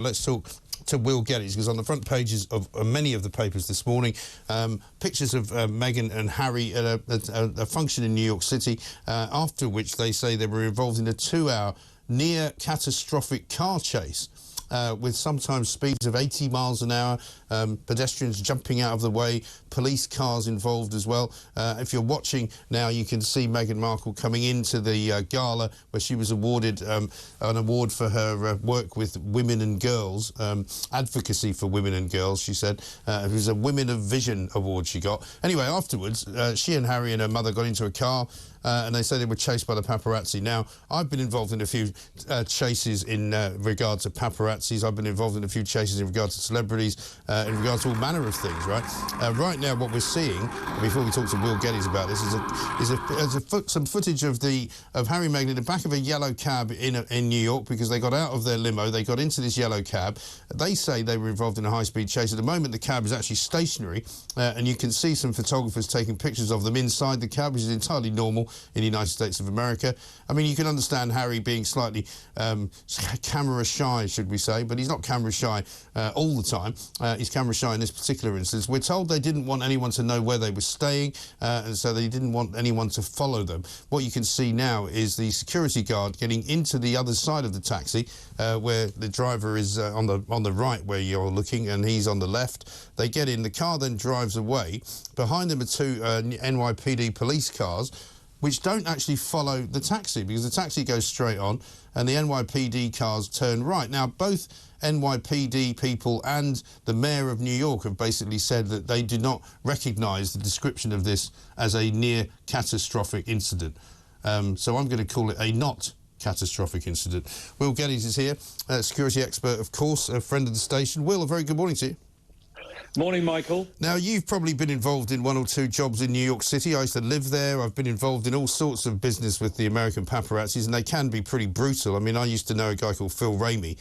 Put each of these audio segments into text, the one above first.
Let's talk to Will Geddes, because on the front pages of many of the papers this morning, pictures of Meghan and Harry at a function in New York City, after which they say they were involved in a 2-hour near-catastrophic car chase. With sometimes speeds of 80 miles an hour, pedestrians jumping out of the way, police cars involved as well. If you're watching now, you can see Meghan Markle coming into the gala where she was awarded an award for her work with women and girls, advocacy for women and girls, she said. It was a Women of Vision award she got. Anyway, afterwards, she and Harry and her mother got into a car, and they say they were chased by the paparazzi. Now, I've been involved in a few chases in regard to paparazzis. I've been involved in a few chases in regard to celebrities, in regard to all manner of things, right? Right now, what we're seeing, before we talk to Will Geddes about this, is some footage of Harry and Meghan in the back of a yellow cab in New York, because they got out of their limo, they got into this yellow cab. They say they were involved in a high-speed chase. At the moment, the cab is actually stationary, and you can see some photographers taking pictures of them inside the cab, which is entirely normal in the United States of America. I mean, you can understand Harry being slightly camera shy, should we say, but he's not camera shy all the time. He's camera shy in this particular instance. We're told they didn't want anyone to know where they were staying, and so they didn't want anyone to follow them. What you can see now is the security guard getting into the other side of the taxi, where the driver is on the right where you're looking, and he's on the left. They get in, the car then drives away. Behind them are two NYPD police cars, which don't actually follow the taxi, because the taxi goes straight on and the NYPD cars turn right. Now, both NYPD people and the mayor of New York have basically said that they do not recognise the description of this as a near-catastrophic incident. So I'm going to call it a not catastrophic incident. Will Geddes is here, security expert, of course, a friend of the station. Will, a very good morning to you. Morning, Michael. Now, you've probably been involved in one or two jobs in New York City. I used to live there. I've been involved in all sorts of business with the American paparazzis, and they can be pretty brutal. I mean, I used to know a guy called Phil Ramey,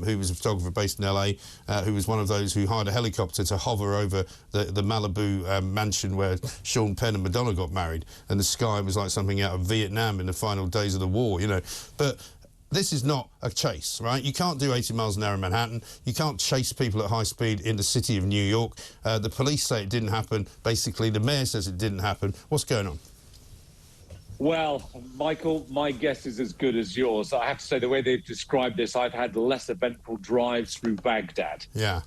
who was a photographer based in LA, who was one of those who hired a helicopter to hover over the Malibu mansion where Sean Penn and Madonna got married, and the sky was like something out of Vietnam in the final days of the war, you know. But this is not a chase, right? You can't do 80 miles an hour in Manhattan. You can't chase people at high speed in the city of New York. The police say it didn't happen. Basically, the mayor says it didn't happen. What's going on? Well, Michael, my guess is as good as yours. I have to say, the way they've described this, I've had less eventful drives through Baghdad. Yeah.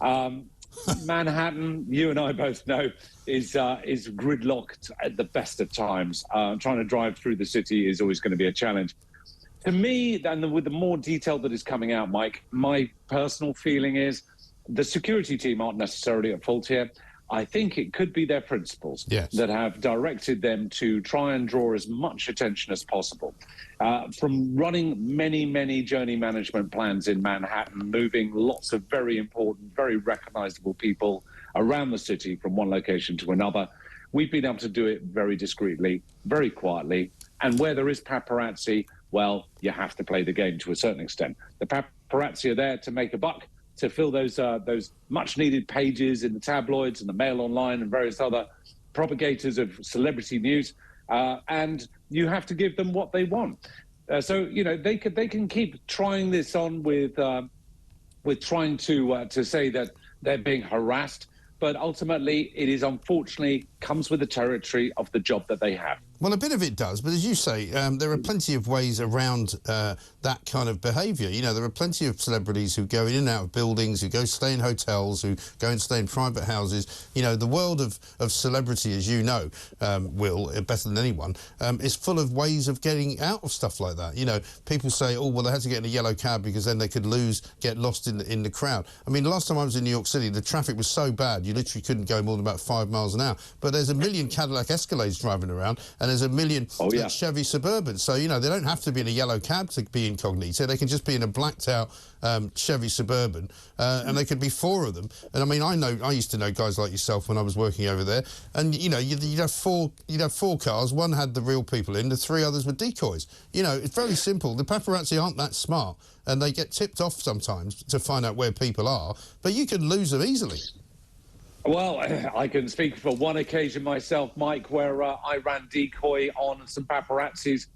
Manhattan, you and I both know, is gridlocked at the best of times. Trying to drive through the city is always going to be a challenge. To me, and with the more detail that is coming out, Mike, my personal feeling is the security team aren't necessarily at fault here. I think it could be their principals that have directed them to try and draw as much attention as possible. From running many, many journey management plans in Manhattan, moving lots of very important, very recognizable people around the city from one location to another, we've been able to do it very discreetly, very quietly. And where there is paparazzi, well, you have to play the game to a certain extent. The paparazzi are there to make a buck, to fill those much-needed pages in the tabloids and the Mail Online and various other propagators of celebrity news, and you have to give them what they want. So, you know, they can keep trying this on with trying to say that they're being harassed, but ultimately it is unfortunately comes with the territory of the job that they have. Well, a bit of it does, but as you say, there are plenty of ways around that kind of behaviour. You know, there are plenty of celebrities who go in and out of buildings, who go stay in hotels, who go and stay in private houses. You know, the world of celebrity, as you know, Will, better than anyone, is full of ways of getting out of stuff like that. You know, people say, oh, well, they had to get in a yellow cab because then they could get lost in the crowd. I mean, the last time I was in New York City, the traffic was so bad, you literally couldn't go more than about 5 miles an hour. But there's a million Cadillac Escalades driving around, and there's a million Chevy Suburbans. So, you know, they don't have to be in a yellow cab to be incognito. They can just be in a blacked-out Chevy Suburban, and there could be 4 of them. And, I mean, I used to know guys like yourself when I was working over there, and, you know, you'd have four cars. One had the real people in, the 3 others were decoys. You know, it's very simple. The paparazzi aren't that smart, and they get tipped off sometimes to find out where people are, but you can lose them easily. Well, I can speak for one occasion myself, Mike, where I ran decoy on some paparazzis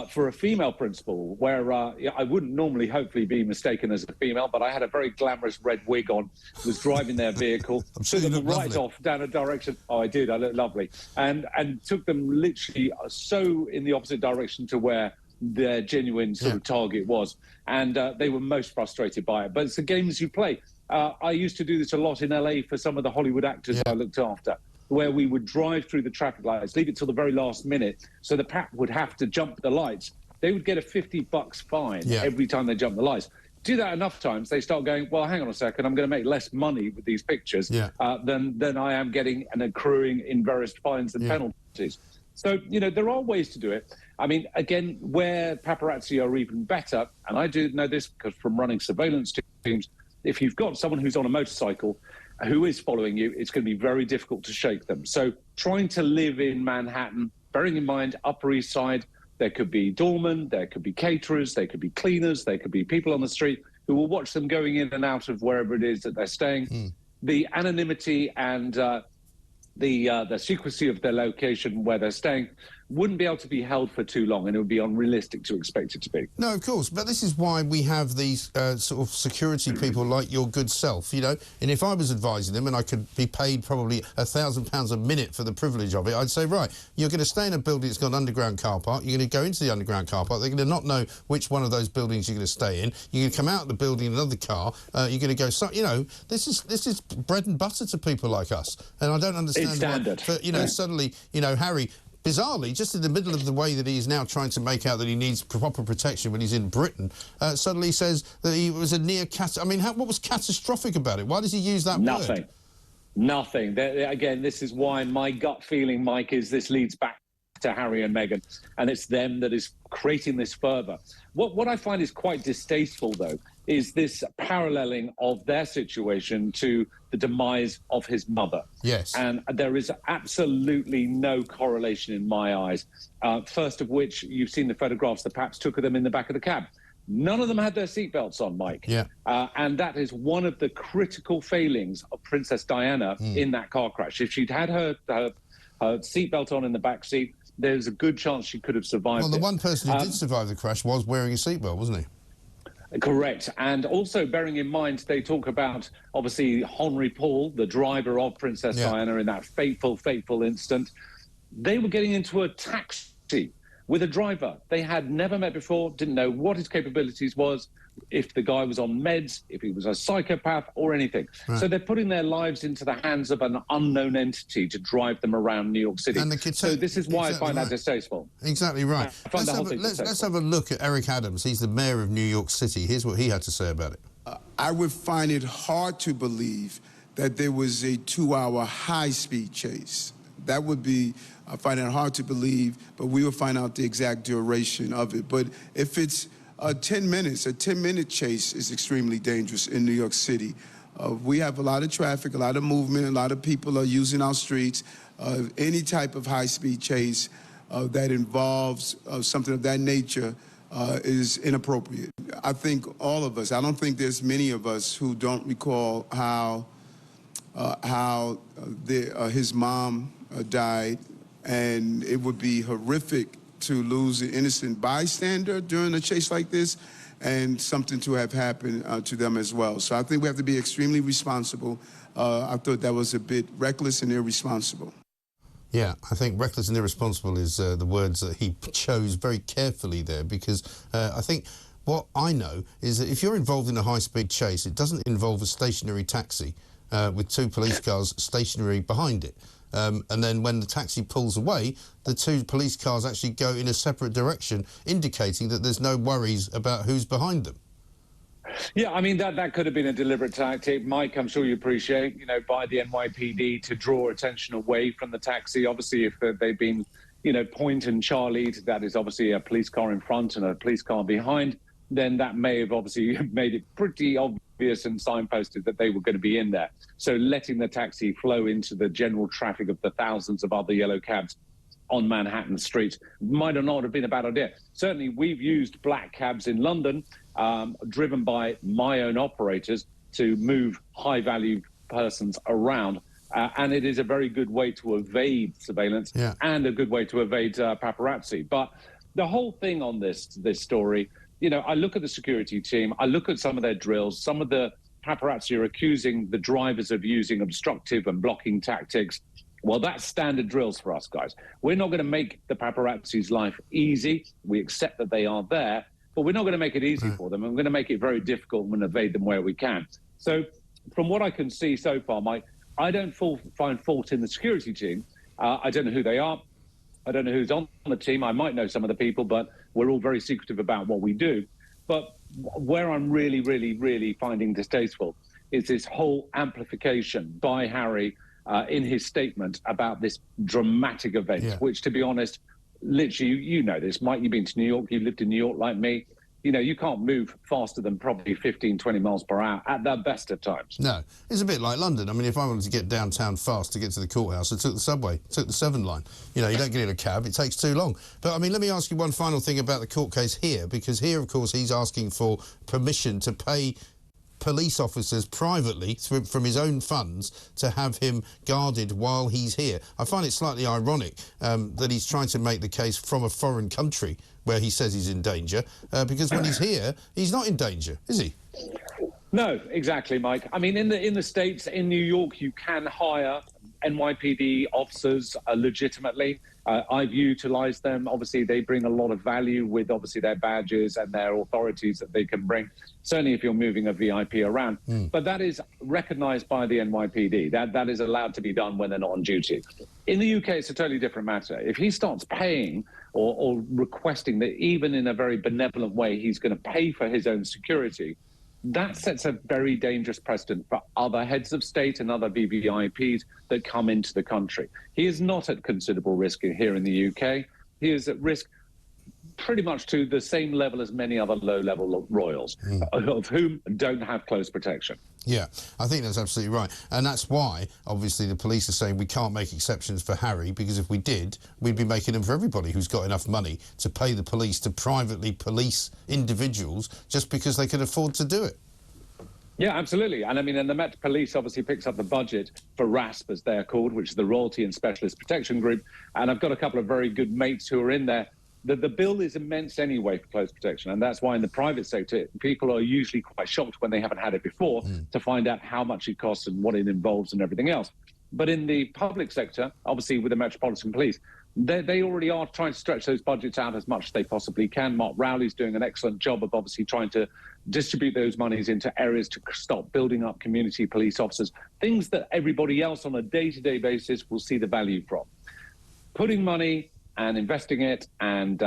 for a female principal, where I wouldn't normally hopefully be mistaken as a female, but I had a very glamorous red wig on, was driving their vehicle, sure took you them look right lovely. off down a direction. Oh, I did. I looked lovely. And took them literally so in the opposite direction to where their genuine sort of target was. And they were most frustrated by it. But it's the games you play. I used to do this a lot in LA for some of the Hollywood actors I looked after, where we would drive through the traffic lights, leave it till the very last minute, so the pap would have to jump the lights. They would get a $50 fine every time they jump the lights. Do that enough times, they start going, well, hang on a second, I'm going to make less money with these pictures than I am getting and accruing in various fines and penalties. So, you know, there are ways to do it. I mean, again, where paparazzi are even better, and I do know this because from running surveillance teams, if you've got someone who's on a motorcycle who is following you, it's going to be very difficult to shake them. So trying to live in Manhattan, bearing in mind Upper East Side, there could be doormen, there could be caterers, there could be cleaners, there could be people on the street who will watch them going in and out of wherever it is that they're staying. The anonymity and the secrecy of their location where they're staying wouldn't be able to be held for too long, and it would be unrealistic to expect it to be. No, of course, but this is why we have these sort of security people like your good self, you know, and if I was advising them and I could be paid probably £1,000 a minute for the privilege of it, I'd say, right, you're going to stay in a building that's got an underground car park, you're going to go into the underground car park, they're going to not know which one of those buildings you're going to stay in, you're going to come out of the building in another car, you're going to go, you know, this is bread and butter to people like us, and I don't understand it's standard. why, you know, suddenly, you know, Harry, bizarrely, just in the middle of the way that he is now trying to make out that he needs proper protection when he's in Britain, suddenly says that he was a near-catastrophic. I mean, what was catastrophic about it? Why does he use that word? Nothing. Again, this is why my gut feeling, Mike, is this leads back to Harry and Meghan, and it's them that is creating this further. What I find is quite distasteful, though, is this paralleling of their situation to the demise of his mother. Yes. And there is absolutely no correlation in my eyes. First of which, you've seen the photographs the paps took of them in the back of the cab. None of them had their seatbelts on, Mike. Yeah. And that is one of the critical failings of Princess Diana in that car crash. If she'd had her seatbelt on in the back seat, there's a good chance she could have survived. Well, the one person who did survive the crash was wearing a seatbelt, wasn't he? Correct. And also bearing in mind, they talk about, obviously, Henry Paul, the driver of Princess Diana in that fateful instant. They were getting into a taxi with a driver they had never met before, didn't know what his capabilities was, if the guy was on meds, if he was a psychopath or anything. Right. So they're putting their lives into the hands of an unknown entity to drive them around New York City. So this is why I find that distasteful. Exactly right. Let's have a look at Eric Adams. He's the mayor of New York City. Here's what he had to say about it. I would find it hard to believe that there was a 2-hour high-speed chase. That would be, I find it hard to believe, but we will find out the exact duration of it. But if it's 10 minutes, a 10-minute chase is extremely dangerous in New York City. We have a lot of traffic, a lot of movement, a lot of people are using our streets. Any type of high-speed chase that involves something of that nature is inappropriate. I think all of us, I don't think there's many of us who don't recall how his mom died, and it would be horrific to lose an innocent bystander during a chase like this, and something to have happened to them as well. So I think we have to be extremely responsible. I thought that was a bit reckless and irresponsible. Yeah, I think reckless and irresponsible is the words that he chose very carefully there, because I think what I know is that if you're involved in a high-speed chase, it doesn't involve a stationary taxi with 2 police cars stationary behind it. And then when the taxi pulls away, the 2 police cars actually go in a separate direction, indicating that there's no worries about who's behind them. Yeah, I mean, that could have been a deliberate tactic, Mike, I'm sure you appreciate, you know, by the NYPD to draw attention away from the taxi. Obviously, if they've been, you know, point and charlied, that is obviously a police car in front and a police car behind, then that may have obviously made it pretty obvious and signposted that they were going to be in there. So letting the taxi flow into the general traffic of the thousands of other yellow cabs on Manhattan Street might not have been a bad idea. Certainly, we've used black cabs in London, driven by my own operators, to move high-value persons around. And it is a very good way to evade surveillance and a good way to evade paparazzi. But the whole thing on this story, you know, I look at the security team, I look at some of their drills, some of the paparazzi are accusing the drivers of using obstructive and blocking tactics. Well, that's standard drills for us, guys. We're not going to make the paparazzi's life easy. We accept that they are there, but we're not going to make it easy for them. We're going to make it very difficult and evade them where we can. So from what I can see so far, Mike, I don't find fault in the security team. I don't know who they are. I don't know who's on the team. I might know some of the people, but we're all very secretive about what we do. But where I'm really, really, really finding distasteful is this whole amplification by Harry in his statement about this dramatic event, which, to be honest, literally, you know this, Mike, you've been to New York, you lived in New York like me. You know, you can't move faster than probably 15, 20 miles per hour at the best of times. No, it's a bit like London. I mean, if I wanted to get downtown fast to get to the courthouse, I took the subway, took the 7 line. You know, you don't get in a cab, it takes too long. But, I mean, let me ask you one final thing about the court case here, because here, of course, he's asking for permission to pay police officers privately from his own funds to have him guarded while he's here. I find it slightly ironic that he's trying to make the case from a foreign country where he says he's in danger, because when he's here, he's not in danger, is he? No, exactly, Mike. I mean, in the States, in New York, you can hire NYPD officers legitimately. I've utilised them. Obviously, they bring a lot of value with, obviously, their badges and their authorities that they can bring, certainly if you're moving a VIP around. But that is recognised by the NYPD. That is allowed to be done when they're not on duty. In the UK, it's a totally different matter. If he starts paying or requesting that even in a very benevolent way, he's going to pay for his own security, that sets a very dangerous precedent for other heads of state and other VVIPs that come into the country. He is not at considerable risk here in the UK. He is at risk pretty much to the same level as many other low-level royals, of whom don't have close protection. Yeah, I think that's absolutely right. And that's why, obviously, the police are saying we can't make exceptions for Harry, because if we did, we'd be making them for everybody who's got enough money to pay the police to privately police individuals just because they can afford to do it. Yeah, absolutely. And I mean, and the Met Police obviously picks up the budget for RASP, as they're called, which is the Royalty and Specialist Protection Group. And I've got a couple of very good mates who are in there. The bill is immense anyway for close protection, and that's why in the private sector, people are usually quite shocked when they haven't had it before to find out how much it costs and what it involves and everything else. But in the public sector, obviously with the Metropolitan Police, they already are trying to stretch those budgets out as much as they possibly can. Mark Rowley's doing an excellent job of obviously trying to distribute those monies into areas to stop building up community police officers, things that everybody else on a day-to-day basis will see the value from. Putting money and investing it and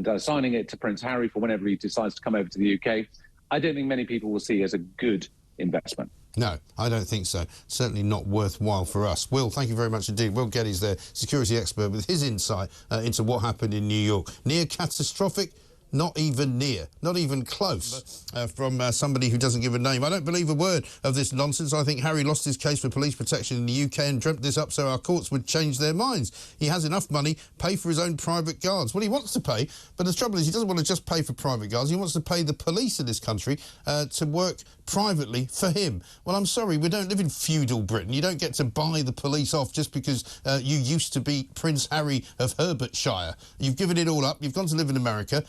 assigning it to Prince Harry for whenever he decides to come over to the UK, I don't think many people will see as a good investment. No, I don't think so. Certainly not worthwhile for us. Will, thank you very much indeed. Will Geddes there, security expert, with his insight into what happened in New York. Near catastrophic? Not even near, not even close, from somebody who doesn't give a name. I don't believe a word of this nonsense. I think Harry lost his case for police protection in the UK and dreamt this up so our courts would change their minds. He has enough money, pay for his own private guards. Well, he wants to pay, but the trouble is he doesn't want to just pay for private guards. He wants to pay the police in this country to work privately for him. Well, I'm sorry, we don't live in feudal Britain. You don't get to buy the police off just because you used to be Prince Harry of Hertfordshire. You've given it all up. You've gone to live in America.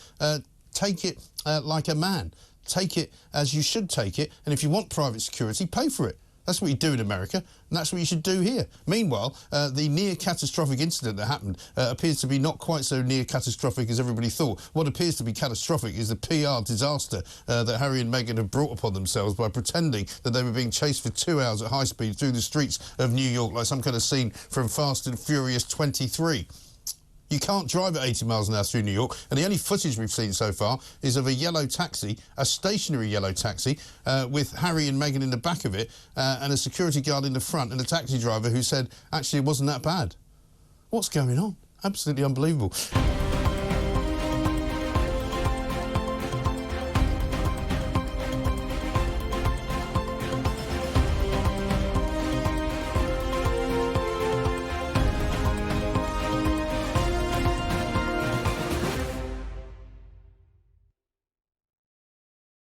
Take it like a man. Take it as you should take it. And if you want private security, pay for it. That's what you do in America, and that's what you should do here. Meanwhile, the near-catastrophic incident that happened appears to be not quite so near-catastrophic as everybody thought. What appears to be catastrophic is the PR disaster that Harry and Meghan have brought upon themselves by pretending that they were being chased for 2 hours at high speed through the streets of New York like some kind of scene from Fast and Furious 23. You can't drive at 80 miles an hour through New York, and the only footage we've seen so far is of a yellow taxi, a stationary yellow taxi, with Harry and Meghan in the back of it, and a security guard in the front, and a taxi driver who said, actually, it wasn't that bad. What's going on? Absolutely unbelievable.